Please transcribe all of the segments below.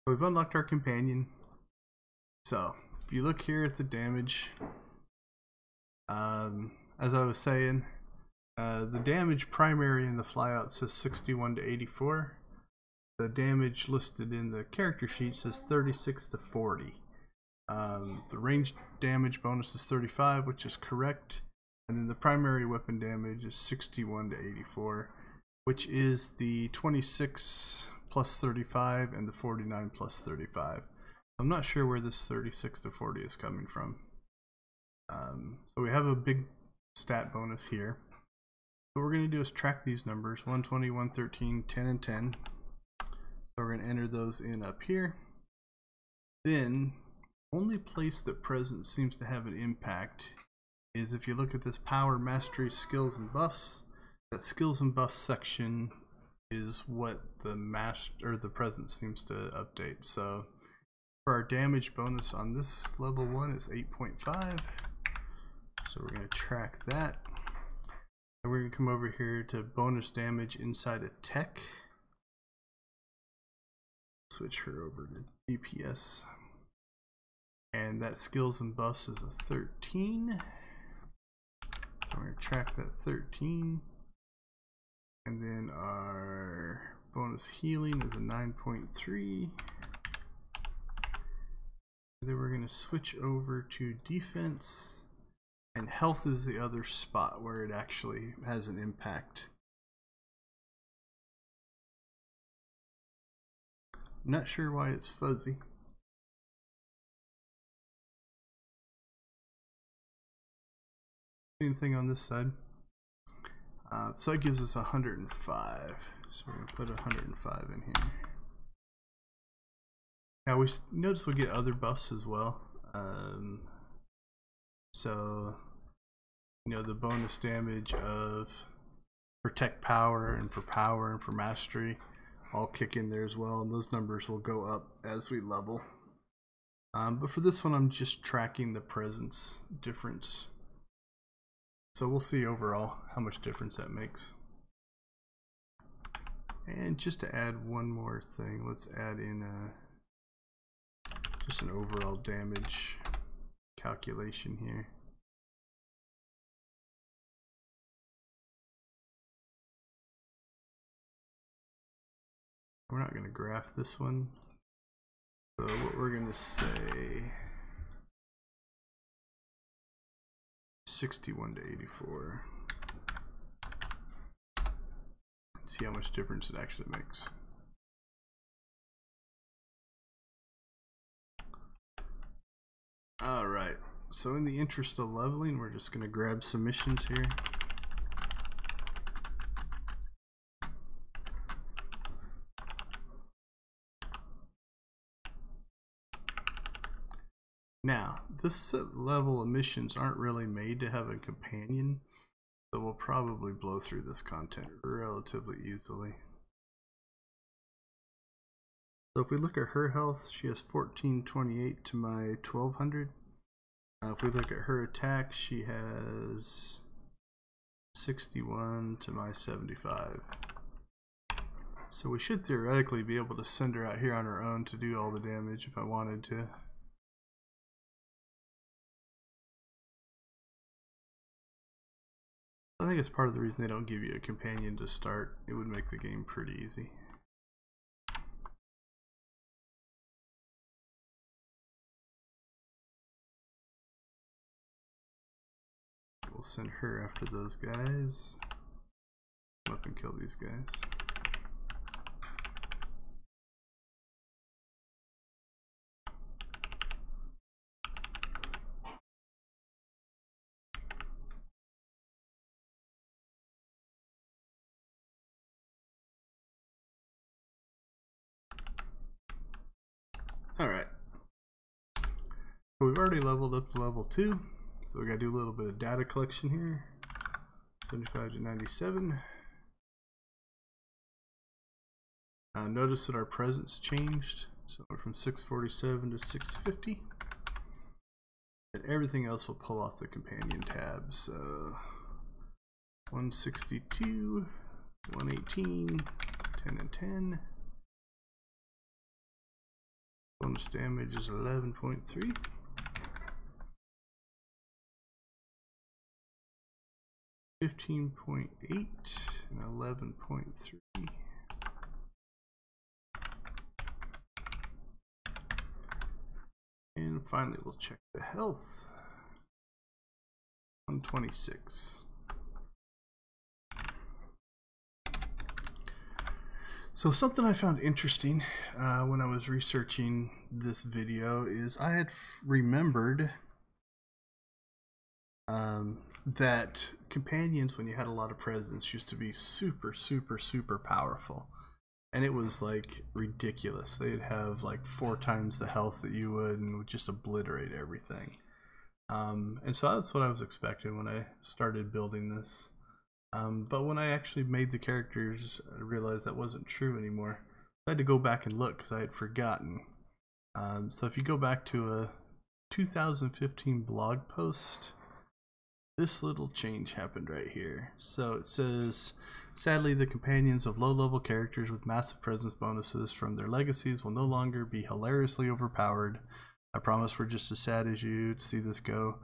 We've unlocked our companion. So if you look here at the damage, as I was saying, the damage primary in the flyout says 61 to 84. The damage listed in the character sheet says 36 to 40. The range damage bonus is 35, which is correct, and then the primary weapon damage is 61 to 84, which is the 26 plus 35 and the 49 plus 35. I'm not sure where this 36 to 40 is coming from. So we have a big stat bonus here. What we're going to do is track these numbers, 120, 113, 10, and 10. So we're going to enter those in up here. Then, only place that presence seems to have an impact is if you look at this power, mastery, skills, and buffs. That skills and buffs section is what the presence seems to update. So for our damage bonus on this level 1 is 8.5. So we're going to track that. And we're going to come over here to bonus damage inside of tech. Switch her over to DPS. And that skills and buffs is a 13. So we're going to track that 13. And then our bonus healing is a 9.3. Then we're going to switch over to defense. And health is the other spot where it actually has an impact. Not sure why it's fuzzy. Same thing on this side. So that gives us 105. So we're going to put 105 in here. Now we notice we get other buffs as well. So, you know, the bonus damage of protect power and for mastery all kick in there as well, and those numbers will go up as we level. But for this one, I'm just tracking the presence difference. So we'll see overall how much difference that makes. And just to add one more thing, let's add in just an overall damage calculation here. We're not going to graph this one. So what we're going to say 61 to 84. See how much difference it actually makes. Alright, so in the interest of leveling, we're just going to grab some missions here. Now, this level of missions aren't really made to have a companion, so we'll probably blow through this content relatively easily. So if we look at her health, she has 1428 to my 1200. If we look at her attack, she has 61 to my 75. So we should theoretically be able to send her out here on her own to do all the damage if I wanted to. I think it's part of the reason they don't give you a companion to start. It would make the game pretty easy. We'll send her after those guys. Come up and kill these guys. Alright, so we've already leveled up to level 2, so we gotta do a little bit of data collection here. 75 to 97. Notice that our presence changed, so we're from 647 to 650. And everything else will pull off the companion tab, so 162, 118, 10 and 10. Bonus damage is 11.3. $15.8 and 11.3. And finally, we'll check the health. 126. So something I found interesting when I was researching this video is I had remembered that companions, when you had a lot of presence, used to be super powerful. And it was like ridiculous. They'd have like 4 times the health that you would and would just obliterate everything. And so that's what I was expecting when I started building this. But when I actually made the characters, I realized that wasn't true anymore. I had to go back and look because I had forgotten. So if you go back to a 2015 blog post, this little change happened right here. So it says, sadly, the companions of low-level characters with massive presence bonuses from their legacies will no longer be hilariously overpowered. I promise we're just as sad as you to see this go.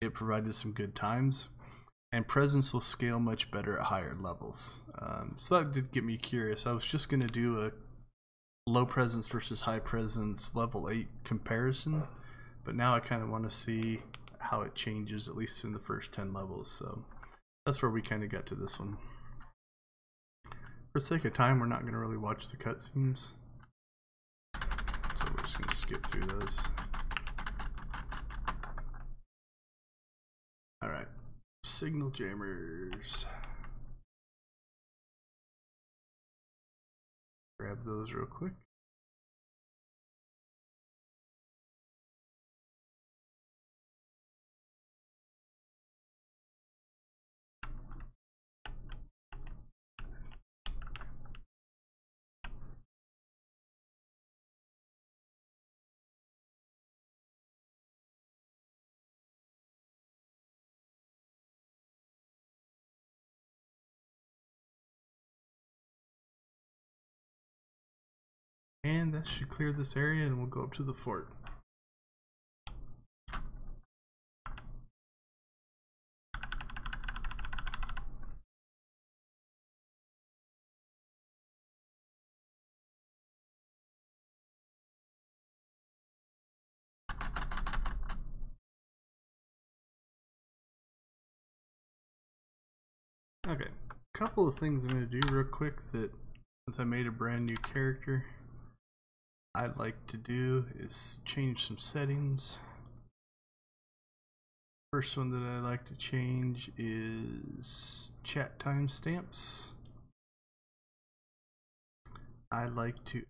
It provided some good times. And presence will scale much better at higher levels. So that did get me curious. I was just going to do a low presence versus high presence level 8 comparison. But now I kind of want to see how it changes, at least in the first 10 levels. So that's where we kind of got to this one. For the sake of time, we're not going to really watch the cutscenes. So we're just going to skip through those. Alright. Signal jammers. Grab those real quick. And that should clear this area, and we'll go up to the fort. Okay, a couple of things I'm going to do real quick that, since I made a brand new character, I'd like to do is change some settings. First one that I like to change is chat timestamps. I like to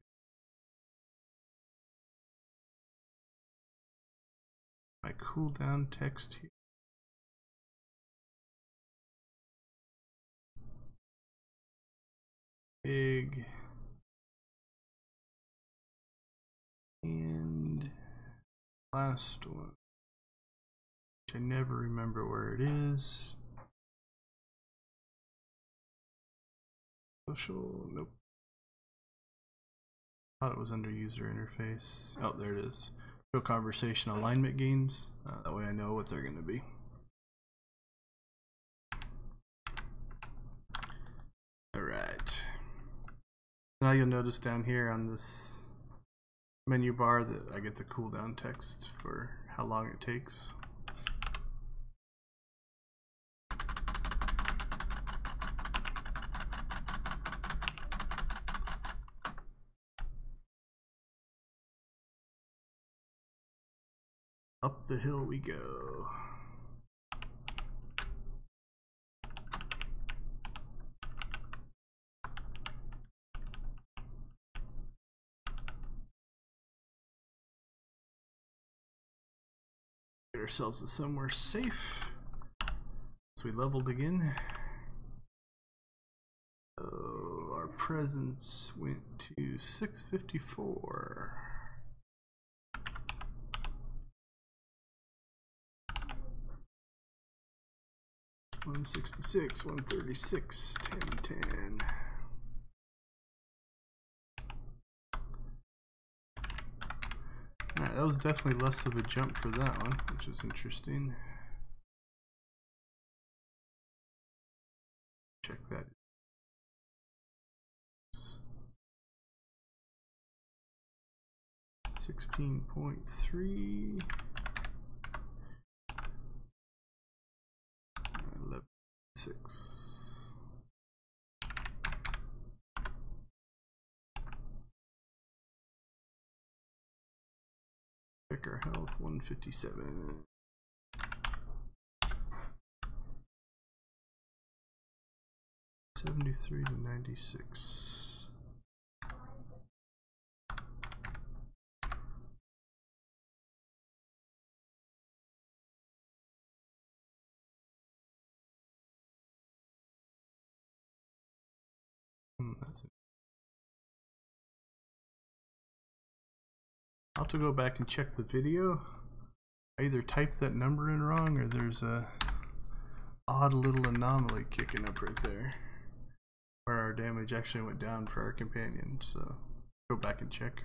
my cooldown text here. Big. And last one, which I never remember where it is. Social, nope. Thought it was under user interface. Oh, there it is. Show conversation alignment games. That way I know what they're going to be. Alright. Now you'll notice down here on this menu bar that I get the cooldown text for how long it takes. Up the hill we go. Get ourselves to somewhere safe. So we leveled again. So our presence went to 654. 166, 136, 1010. Alright, that was definitely less of a jump for that one, which is interesting. Check that. 16.3. 11.6. Check our health, 157. $73 to $96. That's it. I'll have to go back and check the video. I either typed that number in wrong or there's a odd little anomaly kicking up right there where our damage actually went down for our companion, so go back and check.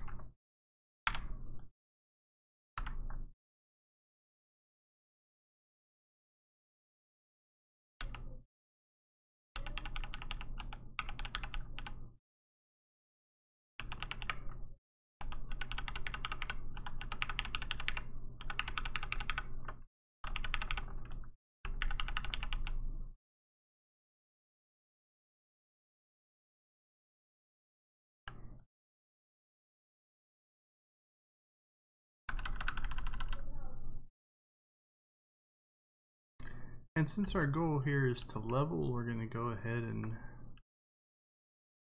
And since our goal here is to level, we're going to go ahead and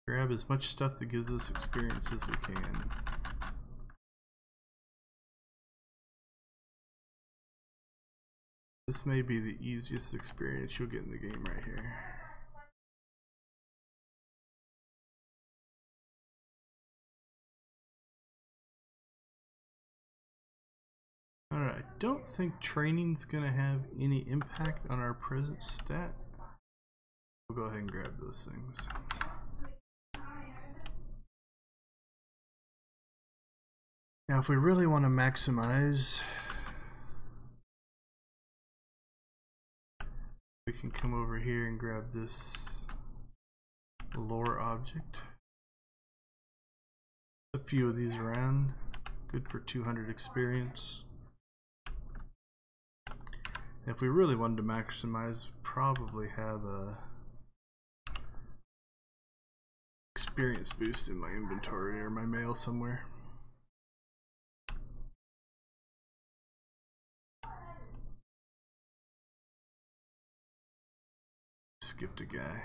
grab as much stuff that gives us experience as we can. This may be the easiest experience you'll get in the game right here. Alright, don't think training's gonna have any impact on our present stat. We'll go ahead and grab those things. Now if we really want to maximize, we can come over here and grab this lore object. A few of these around, good for 200 experience. If we really wanted to maximize, probably have a experience boost in my inventory or my mail somewhere. Skipped a guy.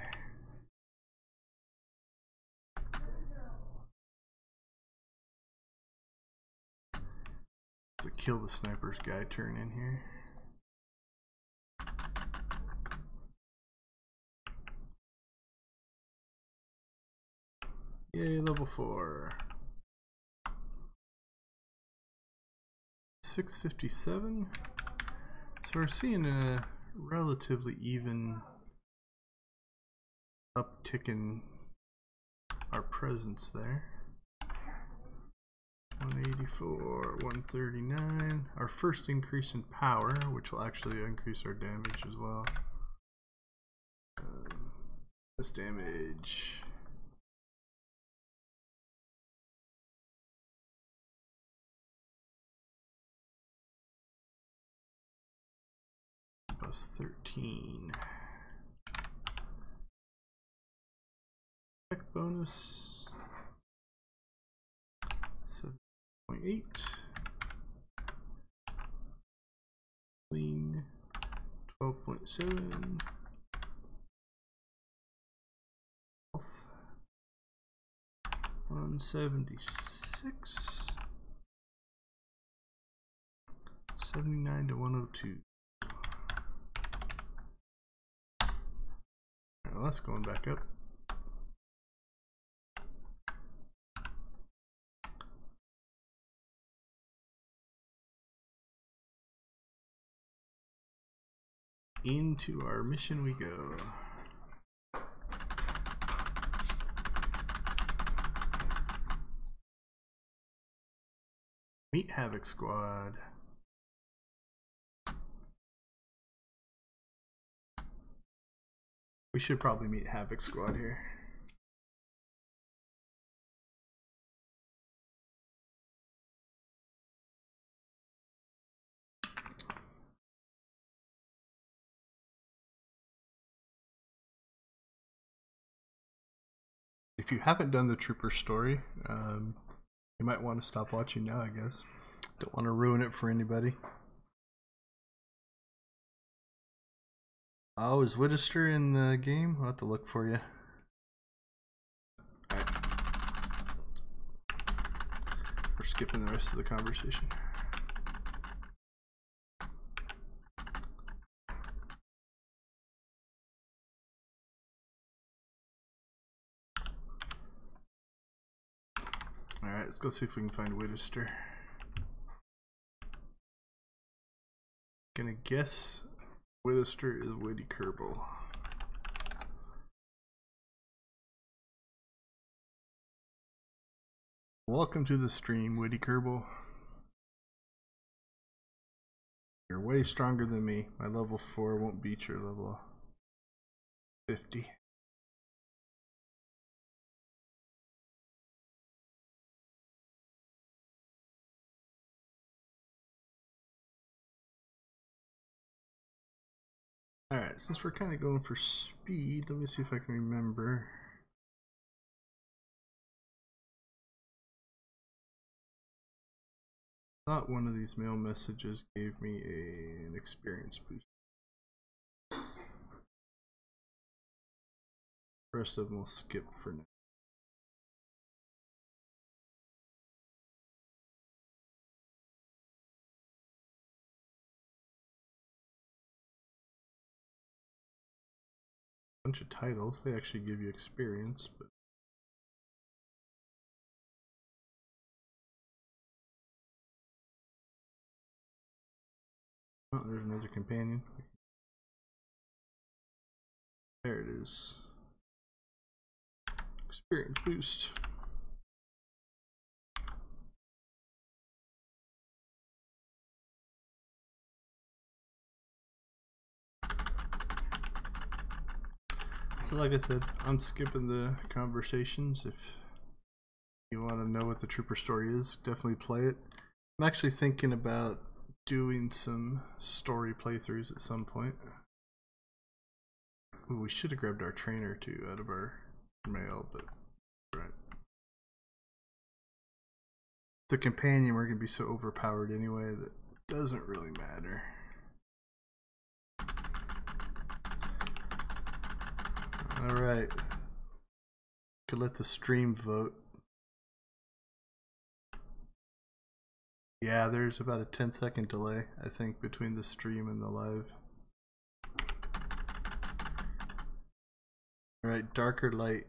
It's a kill the snipers guy turn in here. Yay, level 4. 657. So we're seeing a relatively even uptick in our presence there. 184, 139. Our first increase in power, which will actually increase our damage as well. This damage. Plus 13. Tech bonus 7.8. Clean 12.7. Health 176. 79 to 102. Well, that's going back up. Into our mission we go. Meet Havoc Squad. We should probably meet Havoc Squad here. If you haven't done the Trooper story, you might want to stop watching now, I guess. Don't want to ruin it for anybody. Oh, is Whittister in the game? I'll have to look for you. Alright. We're skipping the rest of the conversation. Alright, let's go see if we can find Whittister. Gonna guess Whittister is Witty Kerbal. Welcome to the stream, Witty Kerbal. You're way stronger than me. My level 4 won't beat your level 50. Alright, since we're kind of going for speed, let me see if I can remember. I thought one of these mail messages gave me an experience boost. The rest of them will skip for now. Bunch of titles, they actually give you experience, but oh, there's another companion. There it is. Experience boost. So like I said, I'm skipping the conversations. If you want to know what the Trooper story is, definitely play it. I'm actually thinking about doing some story playthroughs at some point. Ooh, we should have grabbed our trainer too out of our mail, but right. The companion, we're gonna be so overpowered anyway that it doesn't really matter. Alright. Could let the stream vote. Yeah, there's about a 10-second delay, I think, between the stream and the live. Alright, dark or light?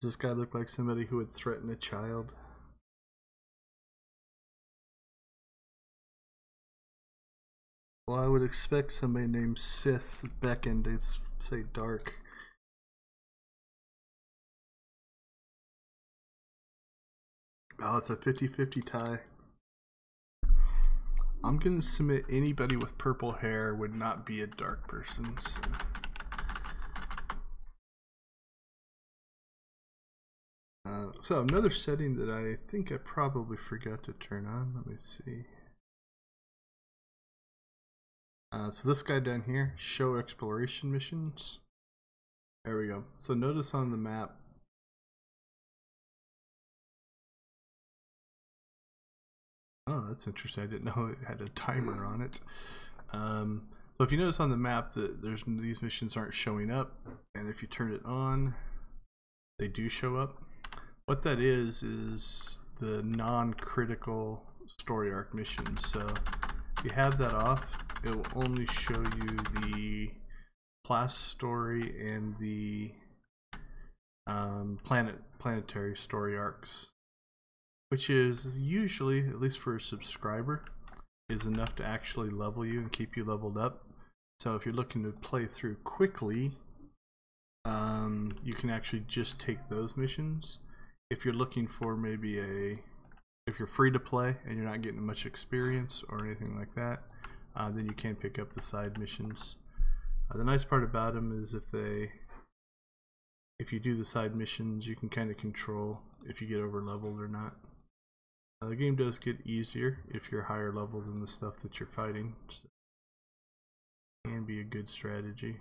Does this guy look like somebody who would threaten a child? Well, I would expect somebody named Sith beckon to say dark. Oh, it's a 50-50 tie. I'm gonna submit anybody with purple hair would not be a dark person. So another setting that I think I probably forgot to turn on. Let me see. So this guy down here, show exploration missions. There we go. So notice on the map, oh, that's interesting. I didn't know it had a timer on it. So if you notice on the map that these missions aren't showing up, and if you turn it on, they do show up. What that is the non-critical story arc missions. So if you have that off, it will only show you the class story and the planetary story arcs, which is usually, at least for a subscriber, is enough to actually level you and keep you leveled up. So if you're looking to play through quickly, you can actually just take those missions. If you're looking for maybe if you're free to play and you're not getting much experience or anything like that, then you can pick up the side missions. The nice part about them is if you do the side missions, you can kind of control if you get over leveled or not. The game does get easier if you're higher level than the stuff that you're fighting. So it can be a good strategy.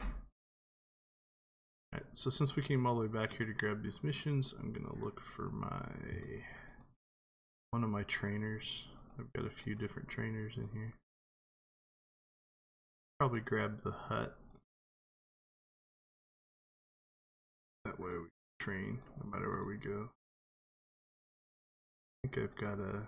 Alright, so since we came all the way back here to grab these missions, I'm gonna look for one of my trainers. I've got a few different trainers in here. Probably grab the hut. That way we train no matter where we go. I think I've got a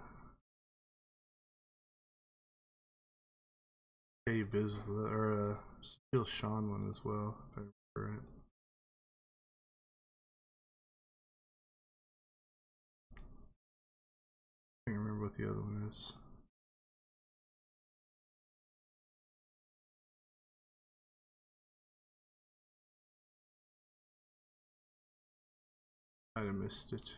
Vizsla or a Steel Sean one as well, if I remember right. I can't remember what the other one is. Might have missed it.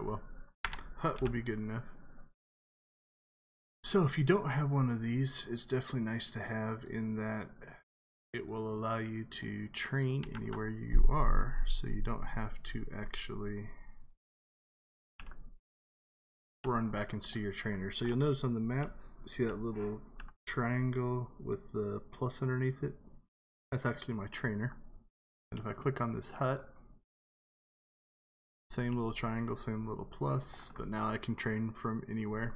Well, hut will be good enough. So if you don't have one of these, it's definitely nice to have, in that it will allow you to train anywhere you are, so you don't have to actually run back and see your trainer. So you'll notice on the map, see that little triangle with the plus underneath it? That's actually my trainer. And if I click on this hut, same little triangle, same little plus, but now I can train from anywhere.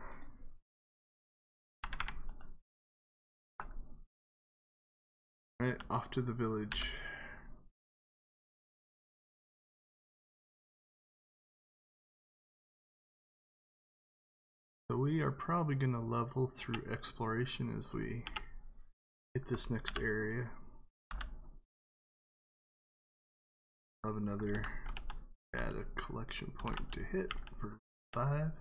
Alright, off to the village. So we are probably going to level through exploration as we hit this next area. Have another data collection point to hit for 5.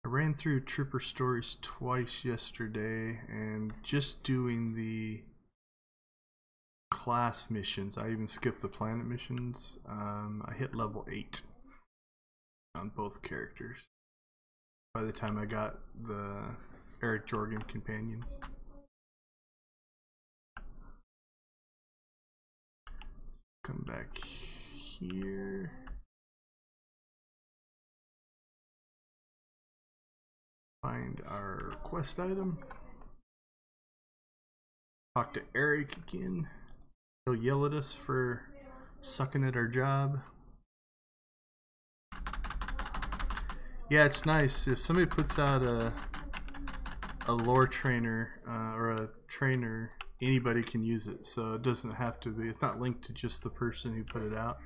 I ran through Trooper Stories twice yesterday, and just doing the class missions, I even skipped the planet missions, I hit level 8 on both characters by the time I got the Eric Jorgen companion. Come back here. Find our quest item. Talk to Eric again. He'll yell at us for sucking at our job. Yeah, it's nice if somebody puts out a lore trainer or a trainer, anybody can use it, so it doesn't have to be, it's not linked to just the person who put it out.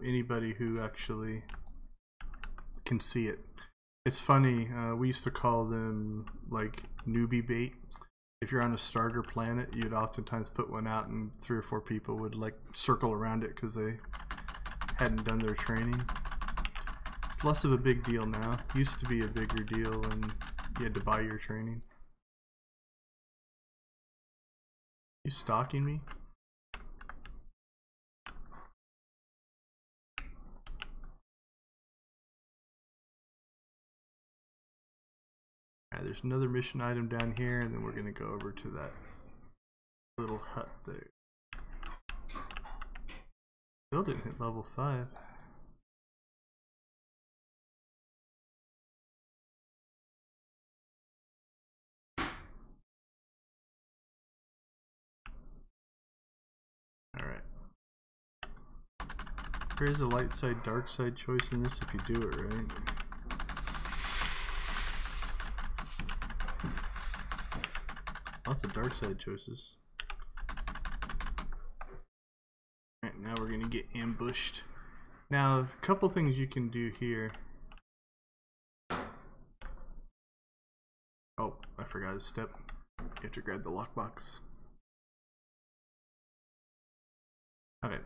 Anybody who actually can see it. It's funny, we used to call them like newbie bait. If you're on a starter planet, you'd oftentimes put one out and 3 or 4 people would like circle around it because they hadn't done their training. It's less of a big deal now. It used to be a bigger deal when you had to buy your training. You stalking me? Alright, there's another mission item down here, and then we're going to go over to that little hut there. Still didn't hit level 5. Alright. There is a light side, dark side choice in this if you do it right. Lots of dark side choices. Alright, now we're gonna get ambushed. Now, a couple things you can do here. Oh, I forgot a step. You have to grab the lockbox. Okay,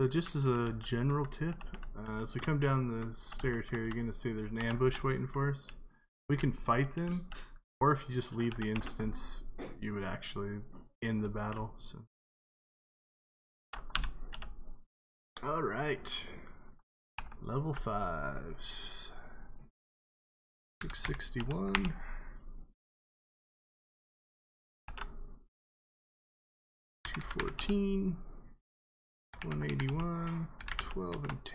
so just as a general tip, As we come down the stairs here, you're going to see there's an ambush waiting for us. We can fight them, or if you just leave the instance, you would actually end the battle. So, all right, level 5s, 661, 214, 181, 12 and 10.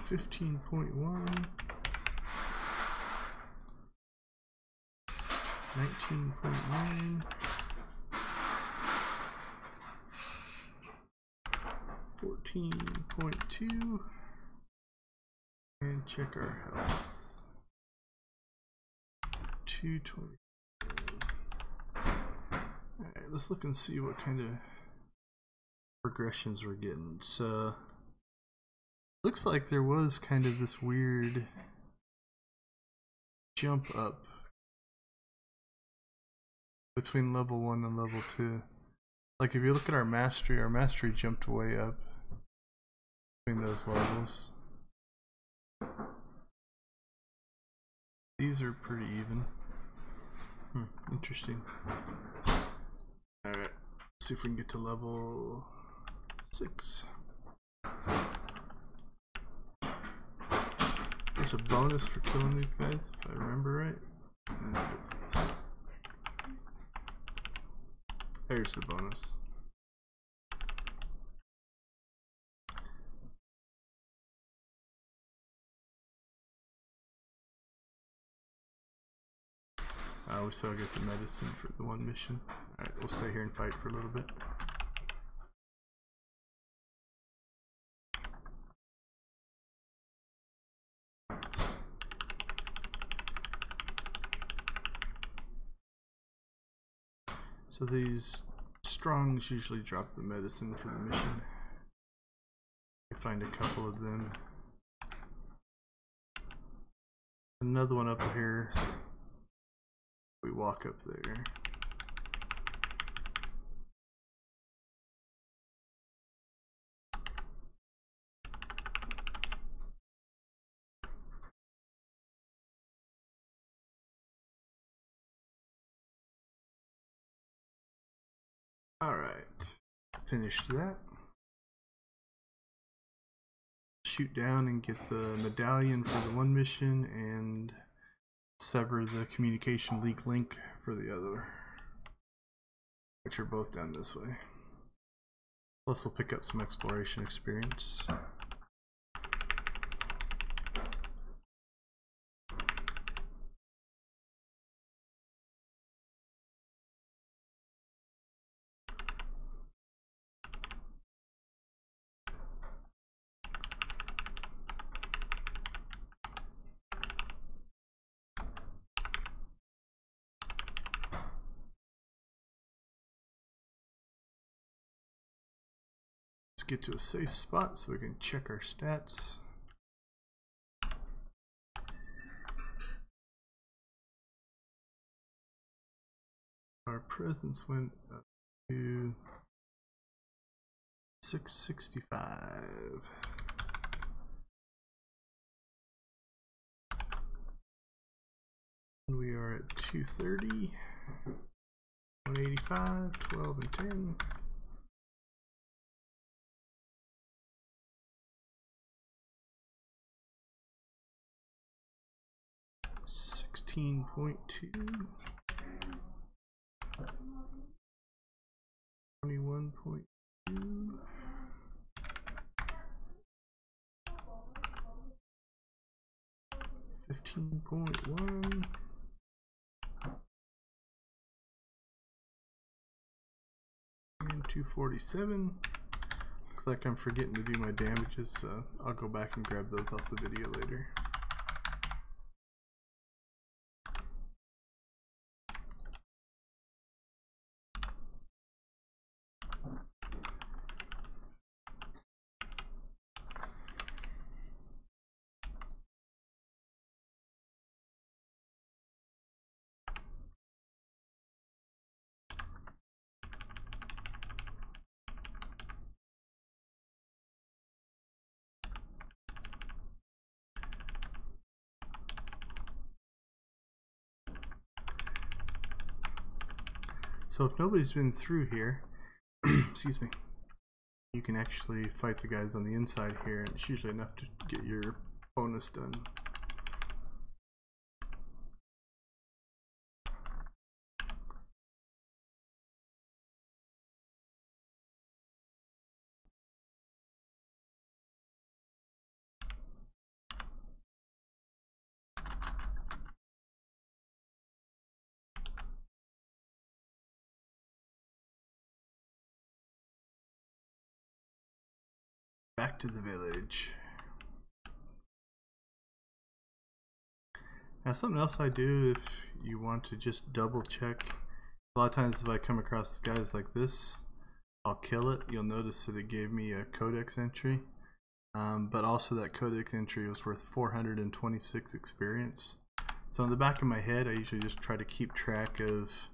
$15.1, 19.9, 14.2, and check our health. 220. Alright, let's look and see what kind of progressions we're getting. So looks like there was kind of this weird jump up between level 1 and level 2. Like if you look at our mastery jumped way up between those levels. These are pretty even. Interesting. Alright, see if we can get to level 6. There's a bonus for killing these guys, if I remember right. There's the bonus. We still get the medicine for the one mission. Alright, we'll stay here and fight for a little bit. So these strongs usually drop the medicine for the mission. You find a couple of them. Another one up here. We walk up there. Alright, finished that. Shoot down and get the medallion for the one mission and sever the communication leak link for the other, which are both down this way. Plus we'll pick up some exploration experience. Get to a safe spot so we can check our stats. Our presence went up to 665. And we are at 230, 185, 12 and 10. $16.2, 21.2, 15.1, and 247. Looks like I'm forgetting to do my damages, so I'll go back and grab those off the video later. So if nobody's been through here, excuse me, you can actually fight the guys on the inside here, and it's usually enough to get your bonus done. Back to the village. Now something else I do if you want to just double check. A lot of times if I come across guys like this, I'll kill it. You'll notice that it gave me a codex entry. But also that codex entry was worth 426 experience. So in the back of my head I usually just try to keep track of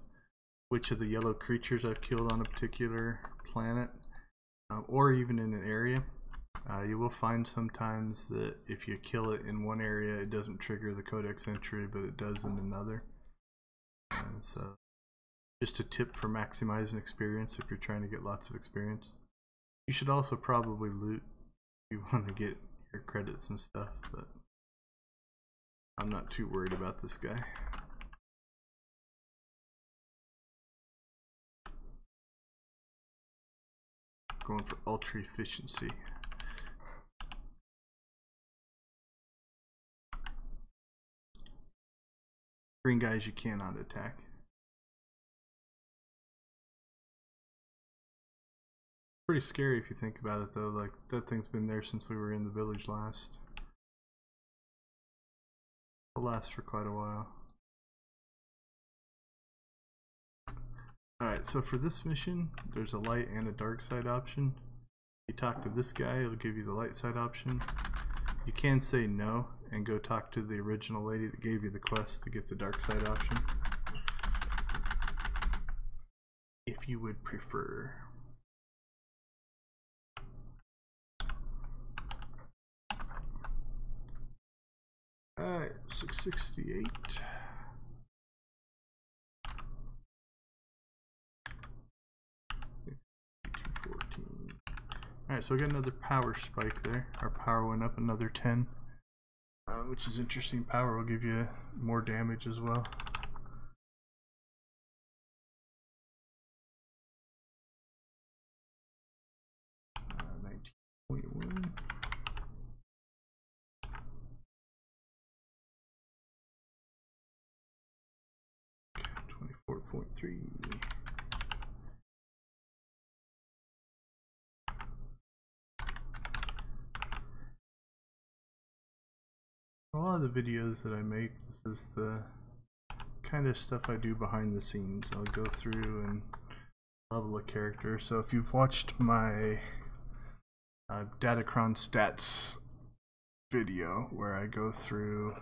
which of the yellow creatures I've killed on a particular planet, or even in an area. You will find sometimes that if you kill it in one area, it doesn't trigger the codex entry, but it does in another. So just a tip for maximizing experience if you're trying to get lots of experience. You should also probably loot if you want to get your credits and stuff, but I'm not too worried about this guy. Going for ultra efficiency. Green guys you cannot attack. Pretty scary if you think about it though, like that thing's been there since we were in the village last. It'll last for quite a while. Alright, so for this mission, there's a light and a dark side option. You talk to this guy, it'll give you the light side option. You can say no and go talk to the original lady that gave you the quest to get the dark side option, if you would prefer. Alright, 668. Alright, so we got another power spike there. Our power went up another 10, which is interesting. Power will give you more damage as well. Uh, 1921. Okay, 24.3. A lot of the videos that I make, this is the kind of stuff I do behind the scenes. I'll go through and level a character. So if you've watched my Datacron stats video where I go through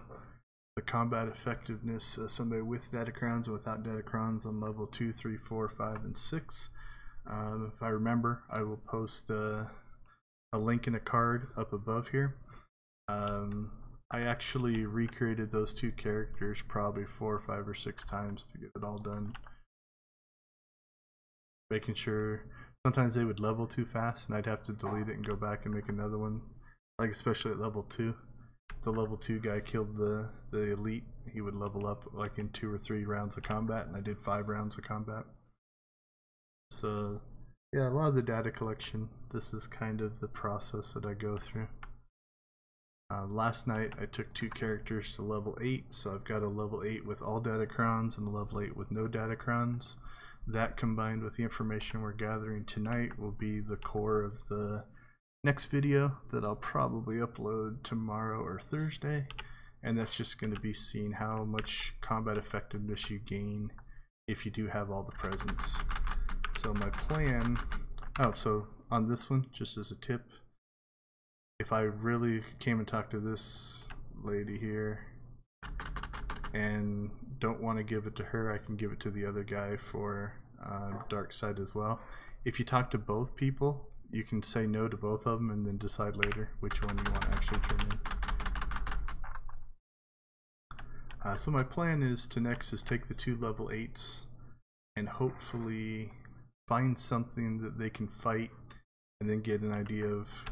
the combat effectiveness of somebody with Datacrons and without Datacrons on level 2, 3, 4, 5, and 6. If I remember, I will post a link in a card up above here. I actually recreated those two characters probably 4, 5, or 6 times to get it all done. Making sure sometimes they would level too fast and I'd have to delete it and go back and make another one. Like especially at level 2. If the level 2 guy killed the elite, he would level up like in 2 or 3 rounds of combat, and I did 5 rounds of combat. So yeah, a lot of the data collection, this is kind of the process that I go through. Last night I took 2 characters to level 8, so I've got a level 8 with all Datacrons and a level 8 with no Datacrons. That combined with the information we're gathering tonight will be the core of the next video that I'll probably upload tomorrow or Thursday, and that's just going to be seeing how much combat effectiveness you gain if you do have all the presents. So my plan, so on this one, just as a tip, if I really came and talked to this lady here and don't want to give it to her, I can give it to the other guy for dark side as well. If you talk to both people, you can say no to both of them and then decide later which one you want to actually turn in. So my plan is to next is take the 2 level 8s and hopefully find something that they can fight, and then get an idea of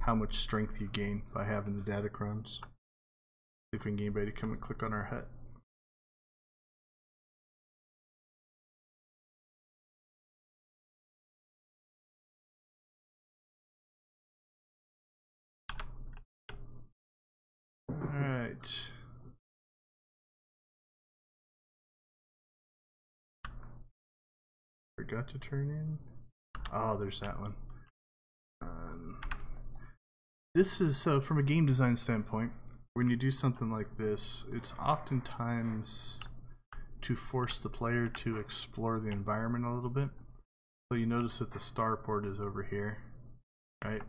how much strength you gain by having the Datacrons. See if we can get anybody to come and click on our hut. Alright. Forgot to turn in. Oh, there's that one. This is, so from a game design standpoint, when you do something like this, it's oftentimes to force the player to explore the environment a little bit. So you notice that the starport is over here, right?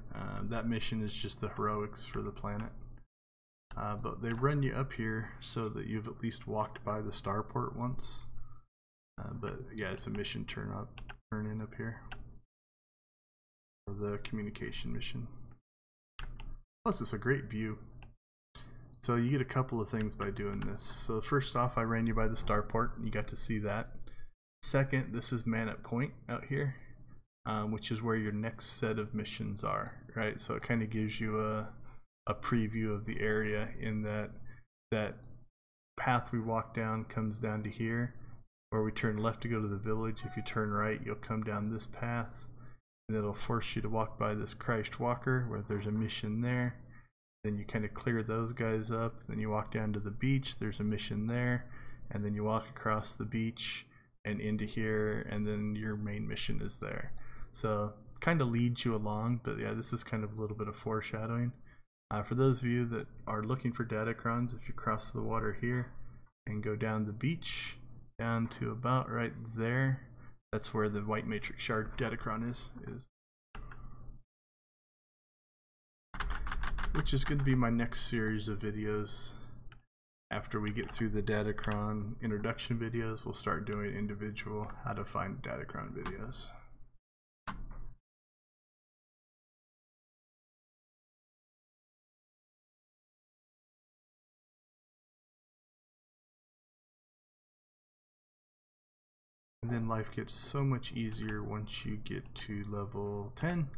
That mission is just the heroics for the planet. But they run you up here so that you've at least walked by the starport once. But yeah, it's a mission turn in up here. Or the communication mission. Plus it's a great view. So you get a couple of things by doing this. So first off, I ran you by the starport, you got to see that. Second, this is Man at Point out here, which is where your next set of missions are, right? So it kind of gives you a preview of the area, in that path we walk down comes down to here, where we turn left to go to the village. If you turn right, you'll come down this path, and it'll force you to walk by this Christ Walker, where there's a mission there. Then you kind of clear those guys up, then you walk down to the beach, there's a mission there, and then you walk across the beach and into here, and then your main mission is there. So it kind of leads you along, but yeah, this is kind of a little bit of foreshadowing. For those of you that are looking for Datacrons, if you cross the water here and go down the beach, down to about right there, that's where the white matrix shard Datacron is. Which is going to be my next series of videos. After we get through the Datacron introduction videos, we'll start doing individual how to find Datacron videos. And then life gets so much easier once you get to level 10.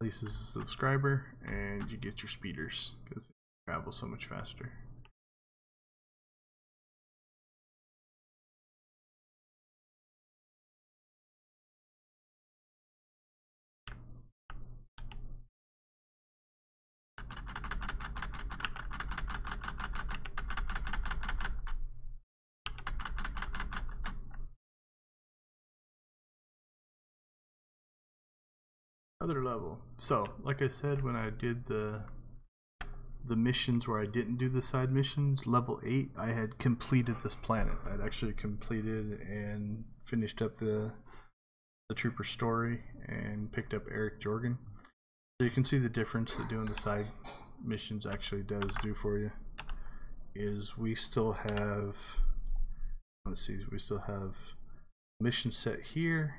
At least as a subscriber, and you get your speeders because they travel so much faster. Other level. So, like I said, when I did the missions where I didn't do the side missions, level 8, I had completed this planet. I'd actually completed and finished up the trooper story and picked up Eric Jorgen. So you can see the difference that doing the side missions actually does do for you. Is we still have, let's see, we still have mission set here,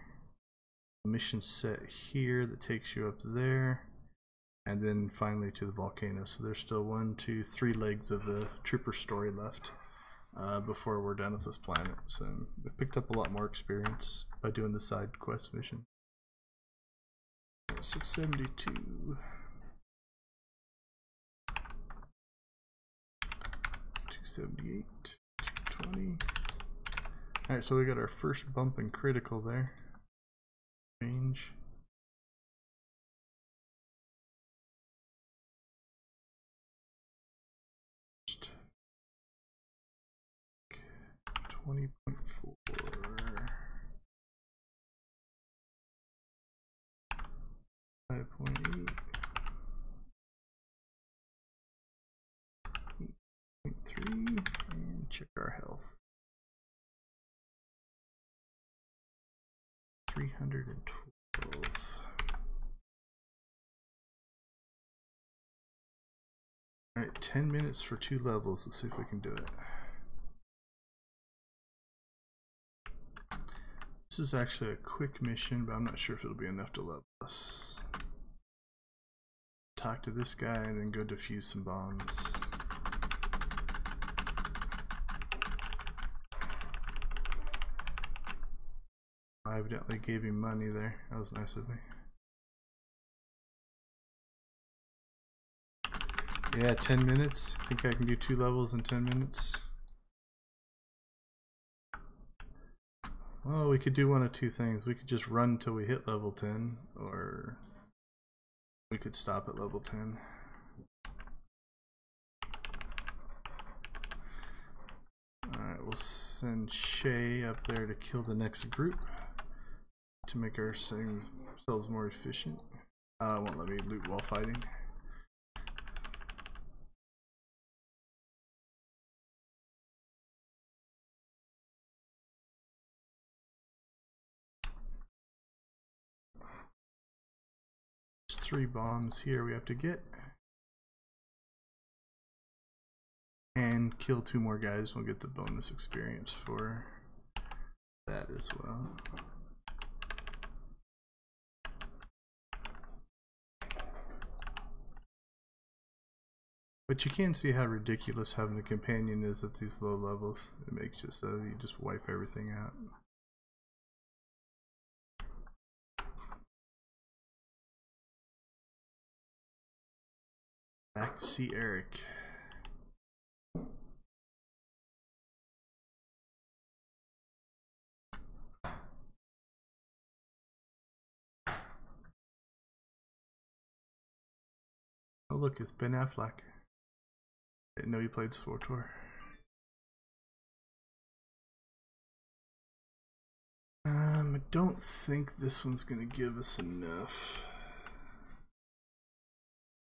a mission set here that takes you up there, and then finally to the volcano. So there's still 1, 2, 3 legs of the trooper story left before we're done with this planet. So we've picked up a lot more experience by doing the side quest mission. 672, 278, 220. All right, so we got our first bump in critical there. Range. 20.4. 5.8. 8.3. And check our health. 312. Alright, 10 minutes for 2 levels. Let's see if we can do it. This is actually a quick mission, but I'm not sure if it'll be enough to level us. Talk to this guy and then go defuse some bombs. I evidently gave him money there. That was nice of me. Yeah, 10 minutes. I think I can do 2 levels in 10 minutes. Well, we could do one of two things. We could just run until we hit level 10, or we could stop at level 10. Alright, we'll send Shay up there to kill the next group to make ourselves more efficient. It won't let me loot while fighting. There's 3 bombs here we have to get. And kill 2 more guys. We'll get the bonus experience for that as well. But you can see how ridiculous having a companion is at these low levels. It makes it so you just wipe everything out. Back to see Eric. Oh look, it's Ben Affleck. Didn't know you played SWTOR. I don't think this one's gonna give us enough.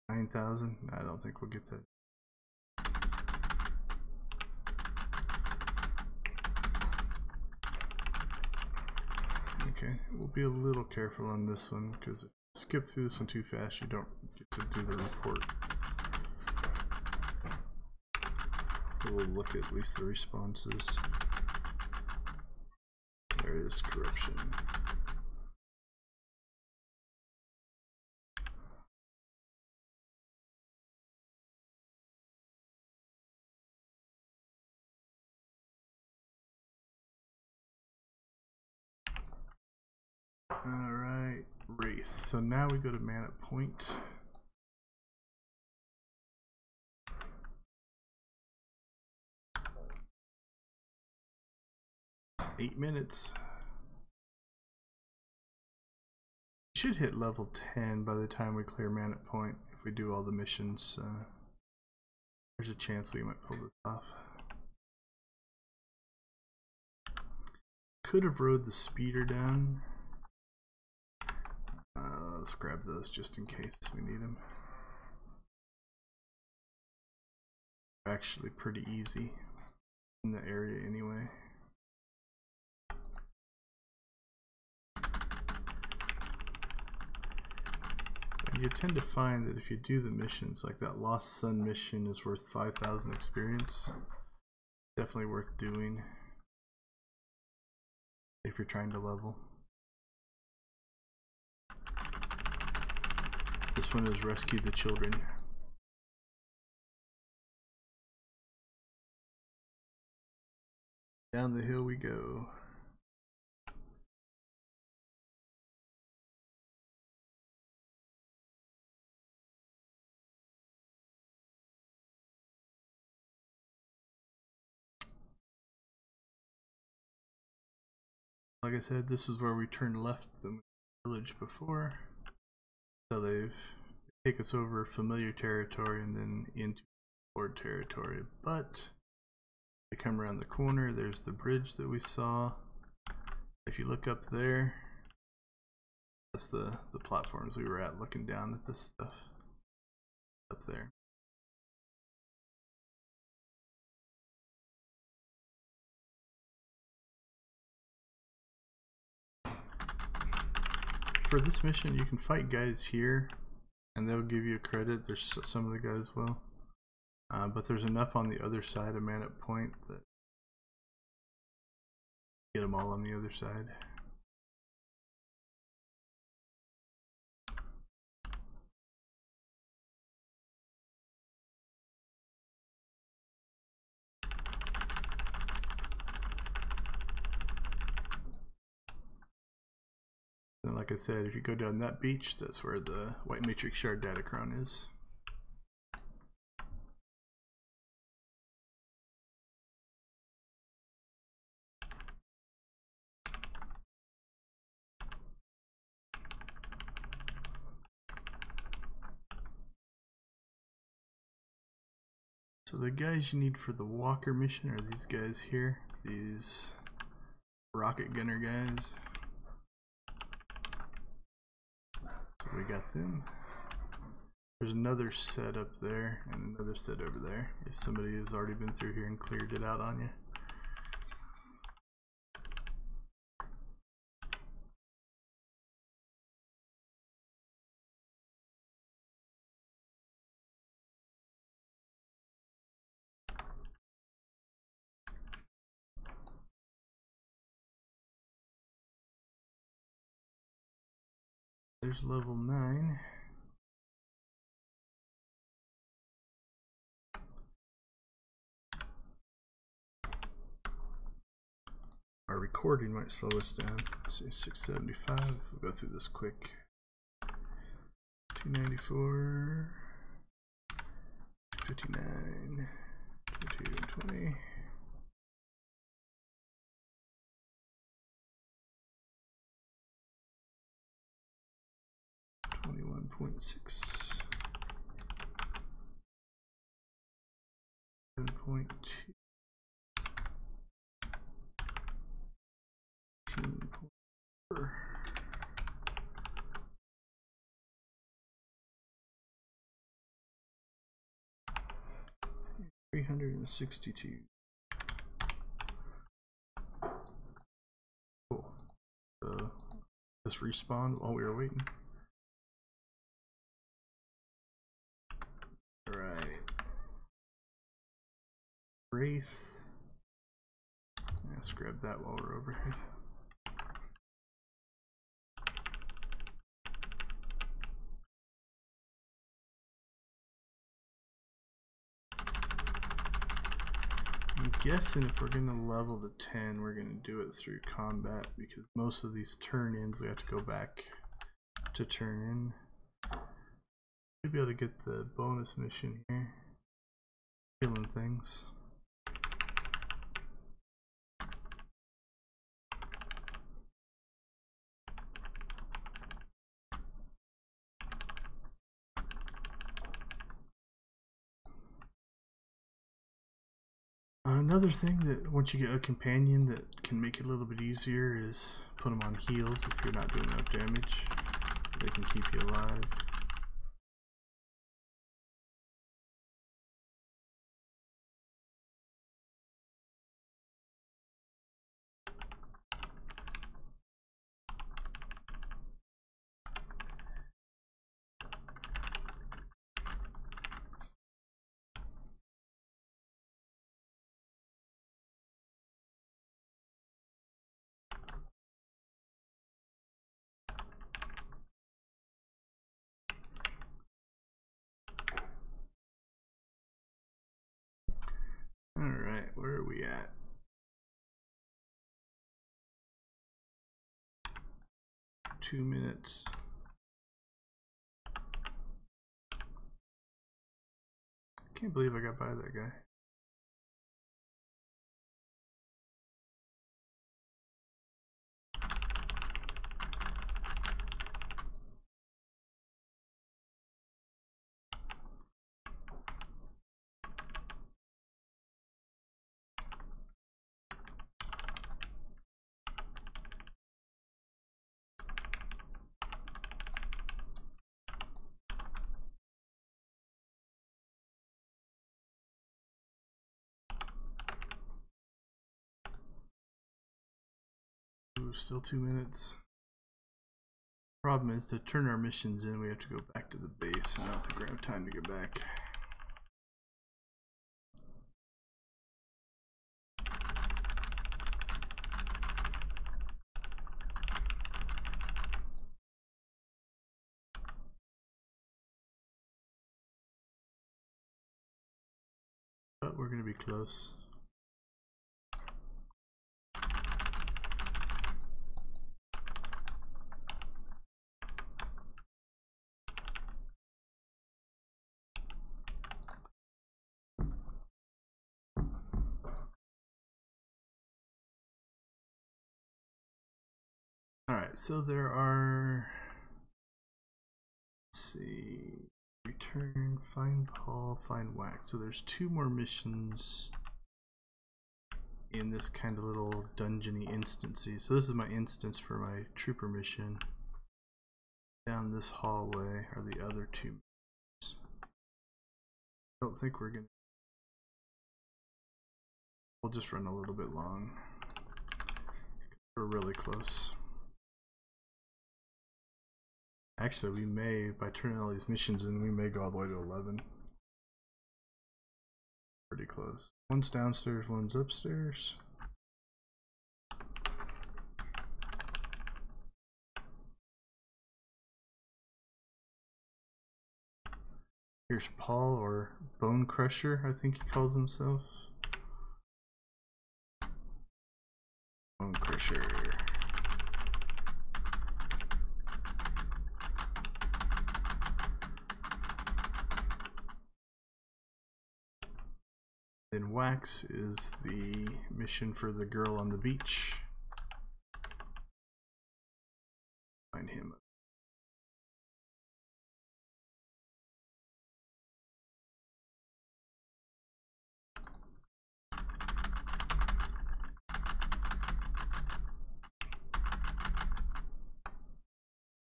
9,000? I don't think we'll get that. Okay, we'll be a little careful on this one, because if you skip through this one too fast, you don't get to do the report. So we'll look at least the responses. There is corruption. Alright, Wraith. So now we go to man at point. Eight minutes. We should hit level 10 by the time we clear man at point if we do all the missions. There's a chance we might pull this off. Could have rode the speeder down. Let's grab those just in case we need them. Actually pretty easy in the area anyway. And you tend to find that if you do the missions, like that Lost Sun mission is worth 5,000 experience. Definitely worth doing if you're trying to level. This one is rescue the children. Down the hill we go. Like I said, this is where we turned left the village before. So they've take us over familiar territory and then into explored territory. But they come around the corner, there's the bridge that we saw. If you look up there, that's the platforms we were at, looking down at this stuff up there. For this mission, you can fight guys here and they'll give you a credit. There's some of the guys will. But there's enough on the other side of man at point that get them all on the other side. And like I said, if you go down that beach, that's where the white matrix shard datacron is. So the guys you need for the Walker mission are these guys here, these rocket gunner guys. So we got them. There's another set up there and another set over there. If somebody has already been through here and cleared it out on you. There's level 9. Our recording might slow us down. Let's see, 675. We'll go through this quick. 294, 59, 2220. 21.6, 7.2, 18.4, 362. Cool. So let's respawn while we were waiting. Alright. Wraith. Let's grab that while we're over here. I'm guessing if we're going to level to 10, we're going to do it through combat, because most of these turn-ins we have to go back to turn in. Should be able to get the bonus mission here. Killing things. Another thing that once you get a companion that can make it a little bit easier is put them on heals if you're not doing enough damage. They can keep you alive. Alright, where are we at? Two minutes. Can't believe I got by that guy. Still 2 minutes. Problem is, to turn our missions in, we have to go back to the base, and I don't think we're gonna have time to get back. But we're gonna be close. Alright, so there are, let's see, return, find Paul, find Wax. So there's 2 more missions in this kind of little dungeony instancy. So this is my instance for my trooper mission. Down this hallway are the other 2 missions. I don't think we're gonna, we'll just run a little bit long. We're really close. Actually, we may, by turning all these missions in, we may go all the way to 11. Pretty close. One's downstairs, one's upstairs. Here's Paul, or Bone Crusher, I think he calls himself. Bone Crusher. Then Wax is the mission for the girl on the beach. Find him.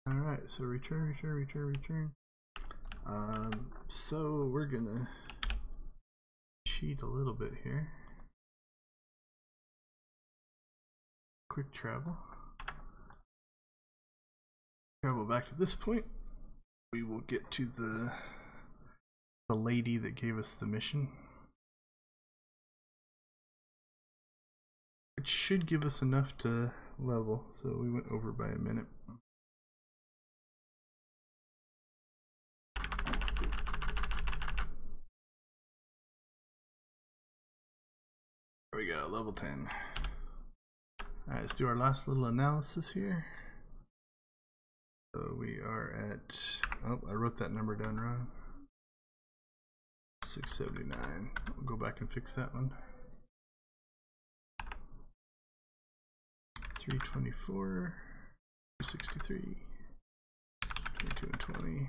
Alright, so return. So we're gonna cheat a little bit here. Quick travel. Travel back to this point. We will get to the lady that gave us the mission. It should give us enough to level, so we went over by a minute. There we go, level 10. Alright, let's do our last little analysis here. So we are at, oh, I wrote that number down wrong. 679. We'll go back and fix that one. 324, 263, 22 and 20.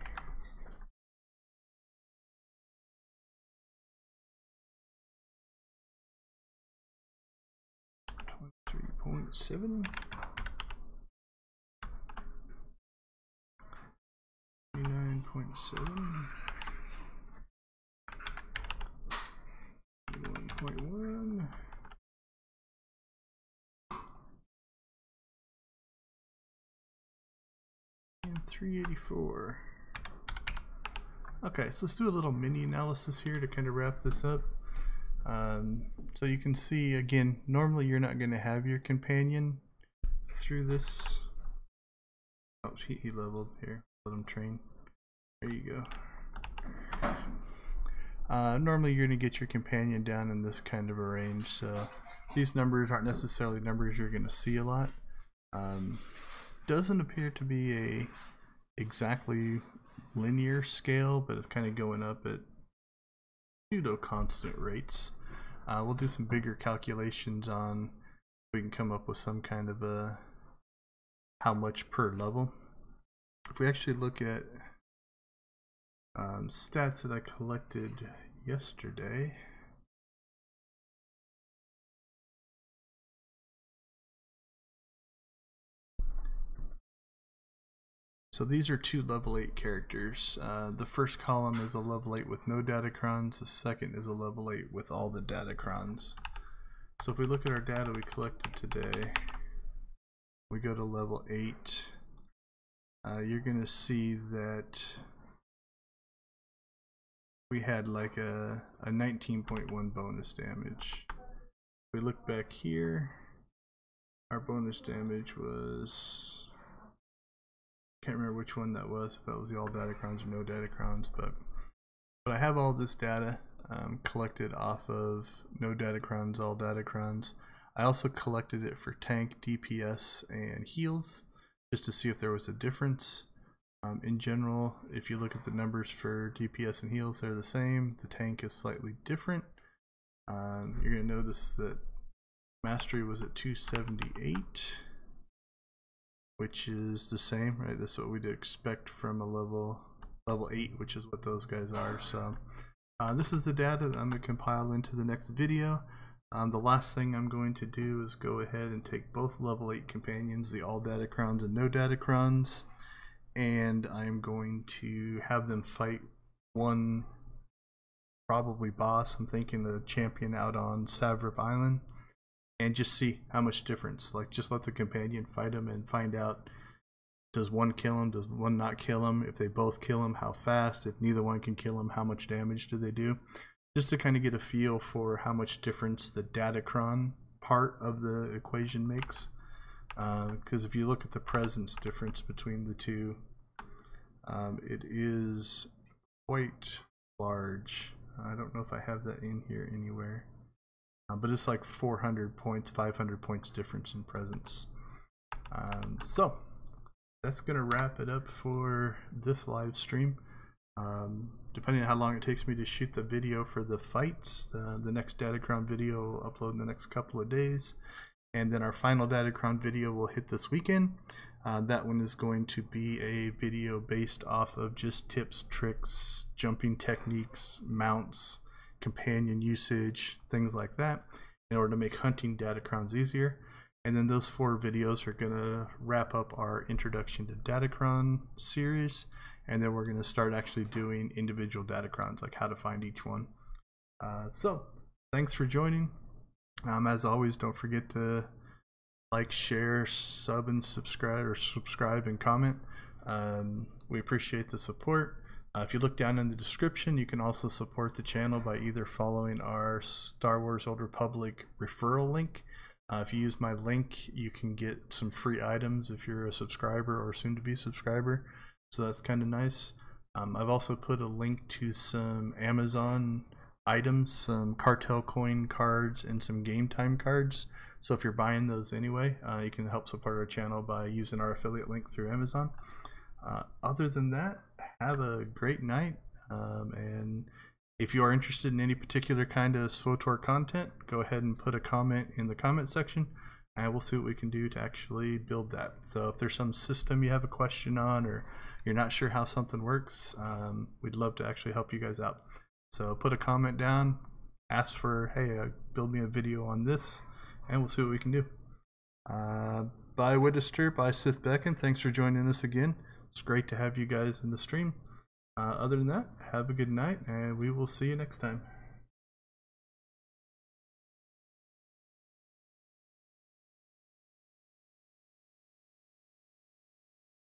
.7 9.7 1.1 and 384. Okay, so let's do a little mini analysis here to kind of wrap this up. So you can see again, normally you're not going to have your companion through this. Oh, he leveled here. Let him train. There you go. Normally you're going to get your companion down in this kind of a range. So these numbers aren't necessarily numbers you're going to see a lot. Doesn't appear to be a exactly linear scale, but it's kind of going up at pseudo constant rates. We'll do some bigger calculations on if we can come up with some kind of a how much per level. If we actually look at stats that I collected yesterday, so these are 2 level 8 characters. The first column is a level 8 with no datacrons. The second is a level 8 with all the datacrons. So if we look at our data we collected today, we go to level 8, you're going to see that we had like a 19.1 bonus damage. If we look back here, our bonus damage was, can't remember which one that was, if that was the all datacrons or no datacrons, but I have all this data collected off of no datacrons, all datacrons. I also collected it for tank, DPS, and heals, just to see if there was a difference. In general, if you look at the numbers for DPS and heals, they're the same. The tank is slightly different. You're going to notice that mastery was at 278. which is the same, right? This is what we'd expect from a level 8, which is what those guys are. So this is the data that I'm going to compile into the next video. The last thing I'm going to do is go ahead and take both level 8 companions, the all Datacrons and no Datacrons, and I'm going to have them fight one probably boss. I'm thinking the champion out on Savrip Island, and just see how much difference. Like, just let the companion fight him and find out, does one kill him, does one not kill him? If they both kill him, how fast? If neither one can kill him, how much damage do they do? Just to kind of get a feel for how much difference the Datacron part of the equation makes. Because if you look at the presence difference between the two, it is quite large. I don't know if I have that in here anywhere, but it's like 400 points, 500 points difference in presence. So that's gonna wrap it up for this live stream. Depending on how long it takes me to shoot the video for the fights, the next Datacron video will upload in the next couple of days, and then our final Datacron video will hit this weekend. That one is going to be a video based off of just tips, tricks, jumping techniques, mounts, companion usage, things like that, in order to make hunting Datacrons easier. And then those 4 videos are going to wrap up our Introduction to Datacron series, and then we're going to start actually doing individual Datacrons, like how to find each one. So thanks for joining. As always, don't forget to like, share, sub, and subscribe, or subscribe and comment. We appreciate the support. If you look down in the description, you can also support the channel by either following our Star Wars Old Republic referral link. If you use my link, you can get some free items if you're a subscriber or soon to be subscriber, so that's kind of nice. I've also put a link to some Amazon items, some cartel coin cards and some game time cards. So if you're buying those anyway, you can help support our channel by using our affiliate link through Amazon. Other than that, have a great night, and if you are interested in any particular kind of SWTOR content, go ahead and put a comment in the comment section, and we'll see what we can do to actually build that. So if there's some system you have a question on, or you're not sure how something works, we'd love to actually help you guys out. So put a comment down, ask for, hey, build me a video on this, and we'll see what we can do. Bye Widdister, bye Sith Beacon, thanks for joining us again. It's great to have you guys in the stream. Other than that, have a good night, and we will see you next time.